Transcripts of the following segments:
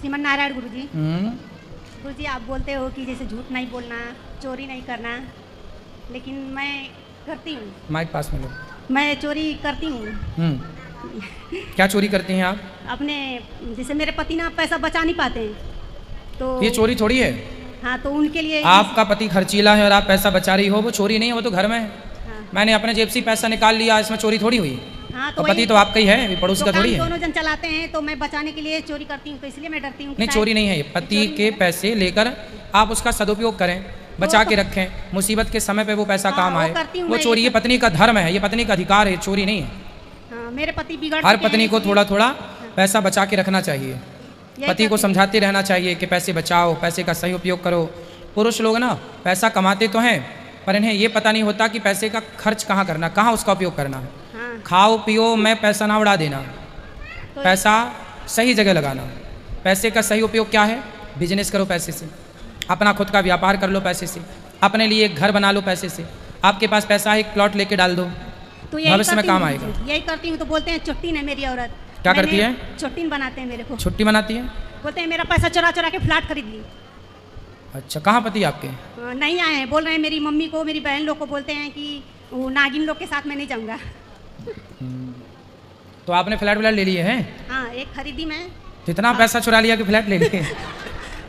श्रीमन नारायण गुरुजी। गुरुजी आप बोलते हो कि जैसे झूठ नहीं बोलना, चोरी नहीं करना, लेकिन मैं करती हूँ। माइक पास में लो। मैं चोरी करती हूँ। क्या चोरी करती हैं आप? अपने जैसे मेरे पति ना पैसा बचा नहीं पाते हैं तो ये चोरी थोड़ी है। हाँ, तो उनके लिए आपका पति खर्चीला है और आप पैसा बचा रही हो, वो चोरी नहीं है, वो तो घर में है। हाँ। मैंने अपने जेब से पैसा निकाल लिया, इसमें चोरी थोड़ी हुई। हाँ, तो पति तो आपका ही है, पड़ोस का थोड़ी है। दोनों जन चलाते हैं तो मैं बचाने के लिए चोरी करती हूँ, तो इसलिए मैं डरती हूँ। नहीं, चोरी नहीं है। पति के पैसे लेकर आप उसका सदुपयोग करें, बचा के रखें, मुसीबत के समय पे वो पैसा काम आए, वो चोरी ये पत्नी का धर्म है, ये पत्नी का अधिकार है, चोरी नहीं है। मेरे पति बिगड़ हर पत्नी को थोड़ा थोड़ा पैसा बचा के रखना चाहिए। पति को समझाते रहना चाहिए कि पैसे बचाओ, पैसे का सही उपयोग करो। पुरुष लोग ना पैसा कमाते तो हैं, पर इन्हें ये पता नहीं होता कि पैसे का खर्च कहाँ करना, कहाँ उसका उपयोग करना है। खाओ पियो मैं पैसा ना उड़ा देना, पैसा सही जगह लगाना। पैसे का सही उपयोग क्या है? बिजनेस करो पैसे से, अपना खुद का व्यापार कर लो पैसे से, अपने लिए एक घर बना लो पैसे से। आपके पास पैसा है, एक प्लॉट लेके डाल दो, तो भविष्य में काम आएगा। यही करती हूँ। तो बोलते हैं चुट्टीन है मेरी औरत। क्या करती है? चुट्टीन बनाते हैं मेरे को। छुट्टी बनाती है? बोलते हैं मेरा पैसा चुरा चुरा के फ्लैट खरीद ली। अच्छा, कहाँ पति आपके? नहीं आए हैं, बोल रहे हैं मेरी मम्मी को, मेरी बहन लोग को बोलते हैं कि वो नागिन लोग के साथ मैं नहीं जाऊँगा। तो आपने फ्लैट व्लैट ले लिए हैं? हाँ, एक खरीदी मैं। इतना पैसा चुरा लिया कि फ्लैट ले लिए?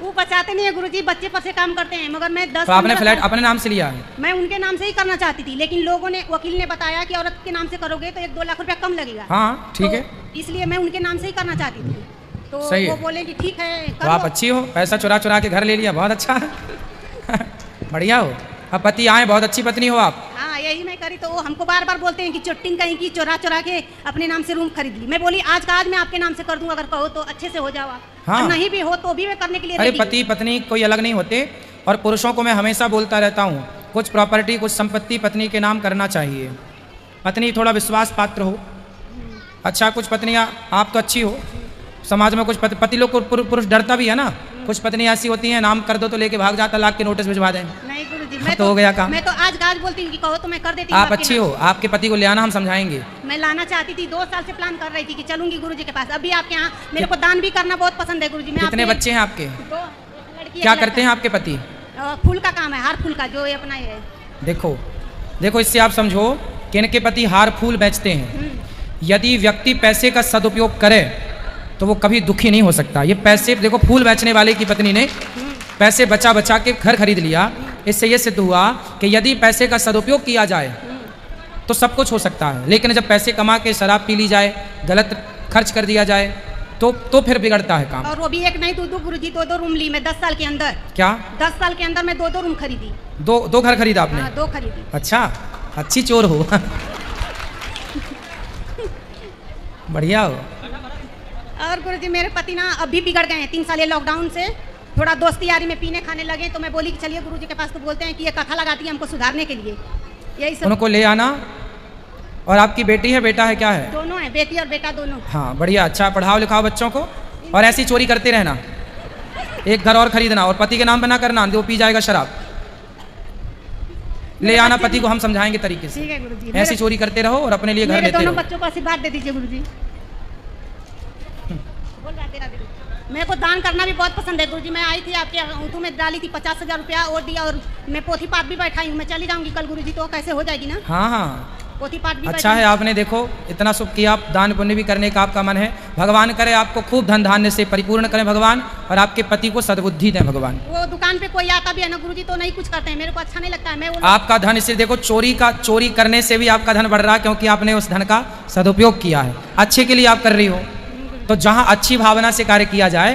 वो बचाते नहीं है गुरुजी, बच्चे पर से काम करते हैं, मगर मैं 10। तो आपने फ्लैट अपने नाम से लिया है? मैं उनके नाम से ही करना चाहती थी, लेकिन लोगों ने, वकील ने बताया कि औरत के नाम से करोगे तो 1-2 लाख रुपया कम लगेगा। हाँ ठीक है, इसलिए मैं उनके नाम से ही करना चाहती थी। तो सही वो है। बोले कि ठीक है तो आप अच्छी हो, पैसा चुरा चुरा के घर ले लिया, बहुत अच्छा है। बढ़िया हो, अब पति आए, बहुत अच्छी पत्नी हो आप। हाँ, यही मैं करी तो वो हमको बार बार बोलते हैं कि चुट्टिन कहीं की चुरा चुरा के अपने नाम से रूम खरीद ली। मैं बोली आज का आज मैं आपके नाम से कर दूं, अगर कहो तो अच्छे से हो जाओ। हाँ। और नहीं भी हो तो भी मैं करने के लिए अरे रेडी हूं। पति पत्नी कोई अलग नहीं होते, और पुरुषों को मैं हमेशा बोलता रहता हूँ, कुछ प्रॉपर्टी कुछ संपत्ति पत्नी के नाम करना चाहिए। पत्नी थोड़ा विश्वास पात्र हो। अच्छा, कुछ पत्नियाँ, आप तो अच्छी हो, समाज में कुछ पति लोग को पुरुष डरता भी है ना। कुछ पत्नी ऐसी होती हैं, नाम कर दो तो लेके भाग जाता, लाख के नोटिस भिजवा दें। नहीं गुरुजी, तो हो गया काम। मैं तो आज का आज बोलती हूँ कि कहो तो मैं कर देती हूँ। आप अच्छी हो, आपके पति को ले आना, हम समझाएंगे। मैं लाना चाहती थी, 2 साल से प्लान कर रही थी कि चलूंगी गुरुजी के पास। अभी आपके यहाँ मेरे को दान भी करना बहुत पसंद है गुरुजी। कितने बच्चे हैं आपके? 2 लड़की। क्या करते हैं आपके पति? फूल का काम है, हार फूल का, जो ये अपना है। देखो देखो, इससे आप समझो कि इनके पति हार फूल बेचते हैं। यदि व्यक्ति पैसे का सदुपयोग करे तो वो कभी दुखी नहीं हो सकता। ये पैसे, देखो फूल बेचने वाले की पत्नी ने पैसे बचा बचा के घर खरीद लिया। इससे ये सिद्ध हुआ कि यदि पैसे का सदुपयोग किया जाए तो सब कुछ हो सकता है, लेकिन जब पैसे कमा के शराब पी ली जाए, गलत खर्च कर दिया जाए तो फिर बिगड़ता है काम। और वो भी एक नहीं, 2 गुरुजी 2 रूम ली मैं 10 साल के अंदर। क्या 10 साल के अंदर मैं 2 रूम खरीदी। दो घर खरीदा आपने? हाँ, 2 खरीदी। अच्छा, अच्छी चोर हो। बढ़िया हो। और गुरुजी मेरे पति ना अभी बिगड़ गए हैं 3 साल। ये लॉकडाउन से थोड़ा दोस्ती यारी में पीने खाने लगे, तो मैं बोली कि चलिए गुरुजी के पास। तो बोलते हैं कि ये कथा लगाती है हमको सुधारने के लिए। यही सब। उनको ले आना। और आपकी बेटी है, बेटा है, क्या है? दोनों है, बेटी और बेटा दोनों। हाँ बढ़िया, अच्छा पढ़ाओ लिखाओ बच्चों को, और ऐसी चोरी करते रहना। एक घर और खरीदना, और पति के नाम पे ना करना, वो पी जाएगा शराब। ले आना पति को, हम समझाएंगे तरीके से। ठीक है गुरुजी। ऐसी चोरी करते रहो और अपने लिए घर लेते दोनों रहो। बच्चों को आशीर्वाद दे दीजिए गुरुजी। मेरे को दान करना भी बहुत पसंद है गुरुजी। मैं आई थी आपके ऊँटू में, डाली थी 50,000 रुपया और दिया, और मैं पोथी पाठ भी बैठाई हूँ। मैं चली जाऊँगी कल गुरुजी, तो कैसे हो जाएगी ना। हाँ हाँ, पोथी पाठ भी अच्छा है। आपने देखो इतना शुभ किया, आप दान पुण्य भी करने का आपका मन है। भगवान करे आपको खूब धन धान्य से परिपूर्ण करें भगवान, और आपके पति को सद्बुद्धि दें भगवान। वो दुकान पे कोई आता भी है ना गुरुजी, तो नहीं कुछ करते हैं, मेरे को अच्छा नहीं लगता है। मैं आपका धन, इससे देखो चोरी करने से भी आपका धन बढ़ रहा है, क्योंकि आपने उस धन का सदुपयोग किया है। अच्छे के लिए आप कर रही हो, तो जहाँ अच्छी भावना से कार्य किया जाए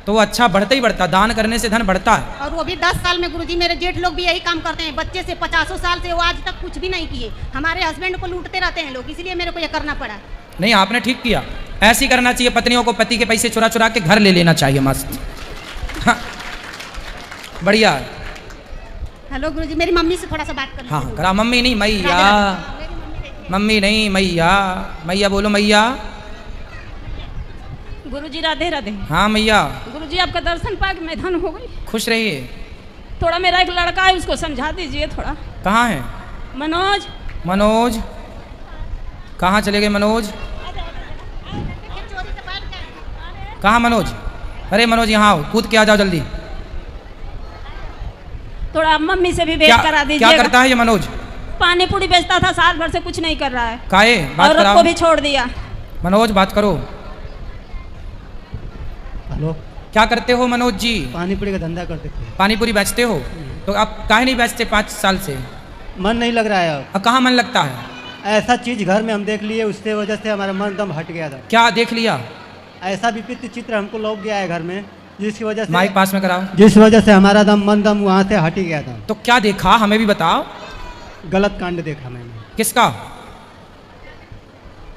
तो वो अच्छा बढ़ता ही बढ़ता। दान करने से धन बढ़ता है। और वो भी 10 साल में गुरुजी। मेरे जेठ लोग भी यही काम करते हैं, बच्चे से 50 साल से वो आज तक कुछ भी नहीं किए। हमारे हस्बैंड को लूटते रहते हैं लोग, इसलिए मेरे को ये करना पड़ा। नहीं, आपने ठीक किया। ऐसी करना चाहिए पत्नियों को, पति के पैसे चुरा चुरा के घर ले लेना चाहिए, मस्त। हाँ बढ़िया है। हेलो गुरुजी, मेरी मम्मी से थोड़ा सा बात कर। हाँ करा। मम्मी नहीं, मैया। मम्मी नहीं, मैया। मैया बोलो, मैया। गुरुजी राधे राधे। हाँ मैया। गुरुजी आपका दर्शन पाके मैं धन हो गई। खुश रहिए। थोड़ा मेरा एक लड़का है, उसको समझा दीजिए थोड़ा। कहाँ है मनोज? मनोज कहाँ चले गए? मनोज कहाँ? मनोज अरे मनोज यहाँ आओ, कूद के आ जाओ जल्दी। थोड़ा मम्मी से भी भेंट क्या करा क्या दीजिएगा। करता है ये मनोज? पानी पूरी बेचता था, साल भर से कुछ नहीं कर रहा है। काहे बात औरत कराओ। को भी छोड़ दिया। मनोज बात करो। हेलो, क्या करते हो मनोज जी? पानी पूरी का धंधा करते थे। पानी पूरी बेचते हो? तो आप काहे नहीं बेचते 5 साल से? मन नहीं लग रहा है अब। अब कहाँ मन लगता है? ऐसा चीज घर में हम देख लिए, उससे वजह से हमारा मन दम हट गया था। क्या देख लिया? ऐसा विपरीत चित्र हमको लौक गया है घर में, जिसकी वजह से माइक पास में कराओ। जिस वजह से हमारा मन दम वहाँ से हट ही गया था। तो क्या देखा हमें भी बताओ। गलत कांड देखा मैंने, किसका?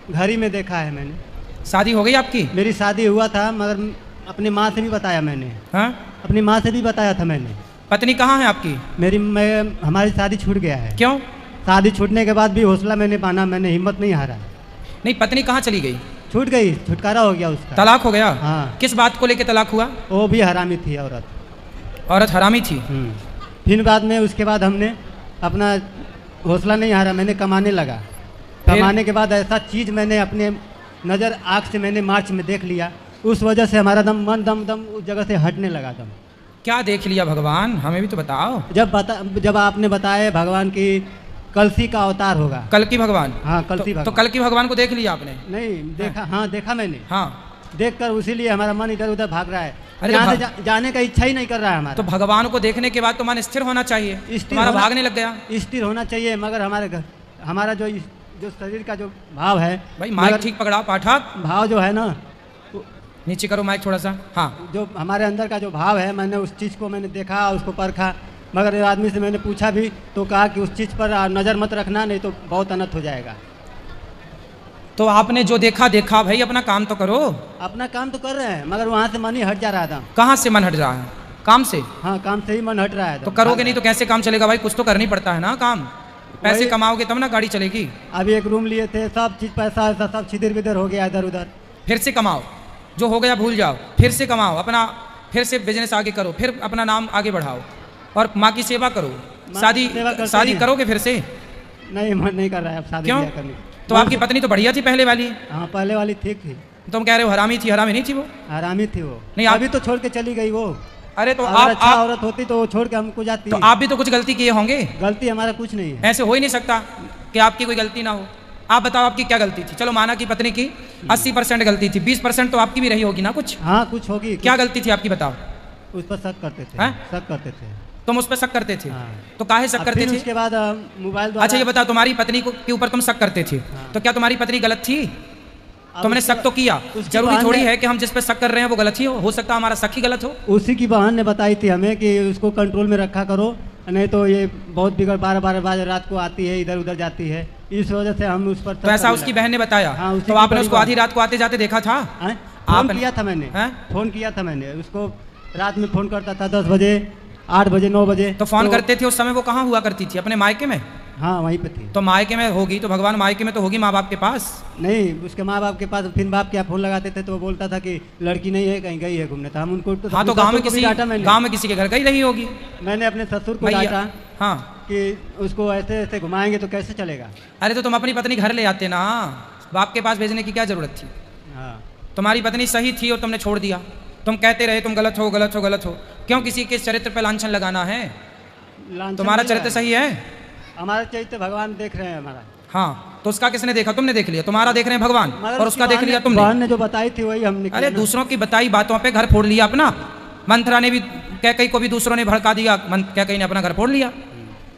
घर ही में देखा है मैंने। शादी हो गई आपकी? मेरी शादी हुआ था, मगर अपनी माँ से भी बताया मैंने। हाँ? अपनी माँ से भी बताया था मैंने। पत्नी कहाँ है आपकी? हमारी शादी छूट गया है। क्यों? शादी छूटने के बाद भी हौसला मैंने पाना, मैंने हिम्मत नहीं हारा। नहीं, पत्नी कहाँ चली गई? छूट गई, छुटकारा हो गया उसका। तलाक हो गया? हाँ। किस बात को लेके तलाक हुआ? वो भी हरामी थी औरत। औरत हरामी थी? फिर बाद में उसके बाद हमने अपना हौसला नहीं हारा, मैंने कमाने लगा। कमाने के बाद ऐसा चीज़ मैंने अपने नज़र आँख से मैंने मार्च में देख लिया, उस वजह से हमारा मन दम उस जगह से हटने लगा दम। क्या देख लिया भगवान? हमें भी तो बताओ। जब आपने बताया भगवान की कलसी का अवतार होगा। कल की भगवान? हाँ, कल की तो भगवान। कल की भगवान को देख लिया आपने? नहीं देखा। हाँ देखा मैंने। हाँ, देखकर उसीलिए हमारा मन इधर उधर भाग रहा है। अरे यहाँ से जाने का इच्छा ही नहीं कर रहा है हमारा। तो भगवान को देखने के बाद तो मन स्थिर होना चाहिए। तुम्हारा भागने लग गया। स्थिर होना चाहिए, मगर हमारा जो शरीर का जो भाव है भाई माइक ठीक पकड़ाओ पाठक। भाव जो है ना, नीचे करो माइक थोड़ा सा। हाँ, जो हमारे अंदर का जो भाव है, मैंने उस चीज़ को मैंने देखा, उसको परखा। मगर ये आदमी से मैंने पूछा भी तो कहा कि उस चीज़ पर नज़र मत रखना, नहीं तो बहुत अनर्थ हो जाएगा। तो आपने जो देखा देखा भाई, अपना काम तो करो। अपना काम तो कर रहे हैं, मगर वहाँ से मन ही हट जा रहा था। कहाँ से मन हट रहा है? काम से? हाँ, काम से ही मन हट रहा है। तो करोगे नहीं तो कैसे काम चलेगा भाई? कुछ तो करना ही पड़ता है ना काम। पैसे कमाओगे तब ना गाड़ी चलेगी। अभी एक रूम लिए थे, सब चीज़ पैसा ऐसा सब छिदर बिदर हो गया इधर उधर। फिर से कमाओ, जो हो गया भूल जाओ, फिर से कमाओ, अपना फिर से बिजनेस आगे करो, फिर अपना नाम आगे बढ़ाओ और माँ की सेवा करो। शादी करोगे फिर से? नहीं, मन नहीं कर रहा है अब शादी करने। तो आपकी पत्नी तो बढ़िया थी पहले वाली? हाँ, पहले वाली ठीक थी। तुम कह रहे हो हरामी थी? हरामी नहीं थी वो। हरामी थी वो। नहीं, अभी तो छोड़ के चली गई वो। अरे तो आप अच्छा औरत होती तो वो छोड़ के हमको जाती। तो आप भी तो कुछ गलती किए होंगे। गलती हमारा कुछ नहीं है। ऐसे हो ही नहीं सकता कि आपकी कोई गलती ना हो। आप बताओ आपकी क्या गलती थी? चलो माना कि पत्नी की 80% गलती थी, 20% तो आपकी भी रही होगी ना कुछ? हाँ, कुछ होगी। क्या गलती थी आपकी बताओ? उस पर शक करते थे। शक करते थे। तुम उस पर शक करते थे? हाँ। तो काहे शक करते थे? उसके बाद मोबाइल। अच्छा ये बताओ, तुम्हारी पत्नी को के ऊपर तुम शक करते थे, तो क्या तुम्हारी पत्नी गलत थी? तुमने शक तो किया, जरूरी थोड़ी है कि हम जिस पे शक कर रहे हैं वो गलत ही हो सकता है हमारा शक ही गलत हो। उसी की बहन ने बताई थी हमें कि उसको कंट्रोल में रखा करो, नहीं तो ये बहुत बिगड़ 12-12 बजे रात को आती है, इधर उधर जाती है। इस वजह से हम उस पर। तो ऐसा उसकी बहन ने बताया? हाँ, तो आपने उसको आधी रात को आते जाते देखा था? फोन किया था मैंने। फोन किया था मैंने उसको, रात में फोन करता था 10 बजे, 8 बजे, 9 बजे। तो फोन करते थे उस समय वो कहाँ हुआ करती थी? अपने मायके में? हाँ, वहीं पे थी। तो मायके में होगी तो भगवान मायके में तो होगी माँ बाप के पास? नहीं, उसके माँ बाप के पास। फिर बाप क्या फोन लगाते थे तो वो बोलता था कि लड़की नहीं है, कहीं गई है घूमने। था हम उनको तो हाँ, तो गांव में किसी के घर गई रही होगी। मैंने अपने ससुर को डांटा। हाँ, कि उसको ऐसे ऐसे घुमाएंगे तो कैसे चलेगा। अरे तो तुम अपनी पत्नी घर ले आते ना, बाप के पास भेजने की क्या जरूरत थी? हाँ, तुम्हारी पत्नी सही थी और तुमने छोड़ दिया। तुम कहते रहे तुम गलत हो गलत हो गलत हो। क्यों किसी के चरित्र पे लांछन लगाना है? तुम्हारा चरित्र सही है। हमारा चरित्र भगवान देख रहे हैं हमारा। हाँ, तो उसका किसने देखा? तुमने देख लिया। तुम्हारा देख रहे हैं भगवान और उसका देख लिया तुमने। भगवान ने जो बताई थी वही हमने। अरे दूसरों की बताई बातों पे घर फोड़ लिया अपना। मंथरा ने भी, कैकई को भी दूसरों ने भड़का दिया, कैकई ने अपना घर फोड़ लिया।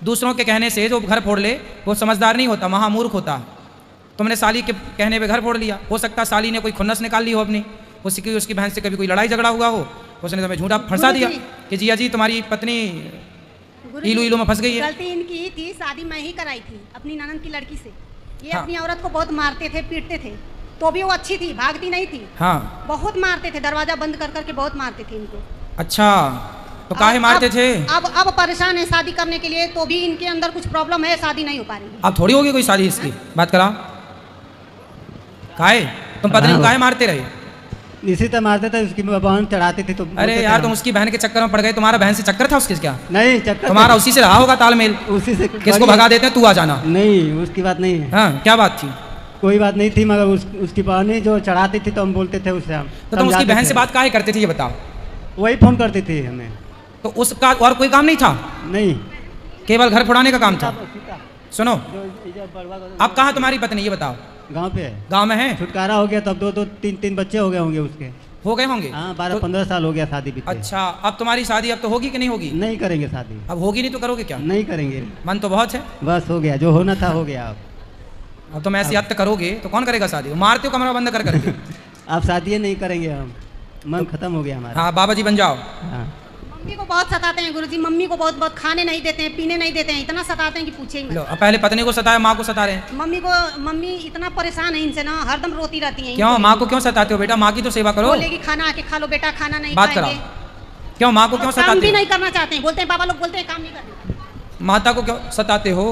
दूसरों के कहने से जो घर फोड़ ले वो समझदार नहीं होता, महामूर्ख होता। तुमने साली के कहने पे घर फोड़ लिया। हो सकता साली ने कोई खुन्नस निकाल ली हो अपनी, उसकी बहन से कभी कोई लड़ाई झगड़ा हुआ हो, उसने तुम्हें झूठा फंसा दिया कि जिया जी तुम्हारी पत्नी इलू में फंस गई है। गलती इनकी ही थी, शादी मैं ही कराई थी अपनी ननद की लड़की से। ये हाँ। अपनी औरत को बहुत मारते थे, पीटते थे, तो भी वो अच्छी थी, भागती नहीं थी। हाँ, बहुत मारते थे, दरवाजा बंद कर करके बहुत मारते थे इनको। अच्छा, तो काहे मारते थे? अब परेशान है शादी करने के लिए, तो भी इनके अंदर कुछ प्रॉब्लम है, शादी नहीं हो पा रही। अब थोड़ी होगी कोई शादी इसकी। बात करा काहे तुम पत्नी को काहे मारते रहे? इसी तरह मारते थे, उसकी बहन चढ़ाती थी तो। अरे यार तुम उसकी बहन के चक्कर में पड़ गए। तुम्हारा बहन से चक्कर था उसके? क्या नहीं, चक्कर तुम्हारा उसी से रहा होगा तालमेल। उसी से। किसको भगा देते हैं? तू आ जाना। नहीं, उसकी बात नहीं है। हाँ, क्या बात थी? कोई बात नहीं थी, मगर उसकी बहन जो चढ़ाती थी तो हम बोलते थे उससे। हम तो तुम उसकी बहन से बात काहे करते थे ये बताओ? वही फ़ोन करती थी हमें। तो उसका और कोई काम नहीं था, नहीं। केवल घर फुड़ाने का काम था। सुनो, जो अब कहाँ तुम्हारी पत्नी, ये बताओ। गांव पे है, गांव में है? छुटकारा हो गया, तब 2-2 3-3 बच्चे हो गए होंगे उसके। हो गए होंगे? हाँ, तो, 12-15 साल हो गया शादी बीते। अच्छा, अब तुम्हारी शादी अब तो होगी कि नहीं होगी? नहीं करेंगे शादी। अब होगी नहीं तो करोगे क्या? नहीं करेंगे। मन तो बहुत है। बस हो गया, जो होना था हो गया। अब तुम ऐसी हद करोगे तो कौन करेगा शादी? मारते हो कमरा बंद कर करके। अब शादी नहीं करेंगे हम, मन खत्म हो गया हमारा। हाँ बाबा जी बन जाओ। हाँ। मम्मी को बहुत सताते हैं गुरुजी, मम्मी को बहुत बहुत खाने नहीं देते हैं, पीने नहीं देते हैं, इतना सताते हैं कि पूछे ही मत। लो, अब पहले पत्नी को सताया, माँ को सता रहे हैं। मम्मी इतना परेशान है इनसे ना, हरदम रोती रहती हैं। क्यों माँ को क्यों सताते हो बेटा? माँ की तो सेवा करो। बोलेगी खाना आके खा लो बेटा, खाना नहीं बात खाएंगे। कराओ, क्यों माँ को क्यों काम सताते भी हो? नहीं करना चाहते हैं, बोलते हैं पापा लोग बोलते हैं काम नहीं करना। माता को क्यों सताते हो?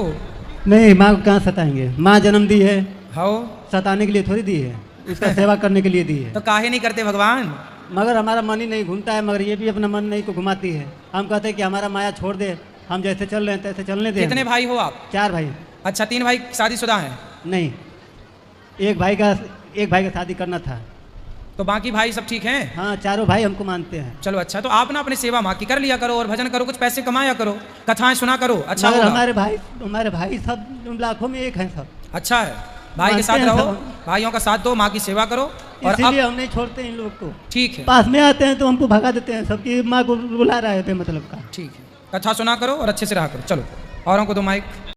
नहीं, माँ को कहाँ सताएंगे? माँ जन्म दी है, हो सताने के लिए थोड़ी दी है, उसका सेवा करने के लिए दी है। तो काहे नहीं करते भगवान? मगर हमारा मन ही नहीं घूमता है, मगर ये भी अपना मन नहीं को घुमाती है। हम कहते हैं कि हमारा माया छोड़ दे, हम जैसे चल रहे हैं तैसे चलने दे। कितने भाई हो आप? 4 भाई। अच्छा, 3 भाई शादीशुदा हैं? नहीं, एक भाई का शादी करना था। तो बाकी भाई सब ठीक हैं? हाँ, चारों भाई हमको मानते हैं। चलो अच्छा, तो आप ना अपनी सेवा माँ की कर लिया करो और भजन करो, कुछ पैसे कमाया करो, कथाएं सुना करो, अच्छा मगर होगा। हमारे भाई सब लाखों में एक हैं सब। अच्छा है, भाई के मानते साथ हैं रहो, सब। भाइयों का साथ दो, माँ की सेवा करो। और इसीलिए अब हम नहीं छोड़ते इन लोग को। ठीक है, पास में आते हैं तो हमको भगा देते हैं, सबकी माँ को बुला रहे थे मतलब का। ठीक है, कथा सुना करो और अच्छे से रहा करो। चलो औरों को दो माइक।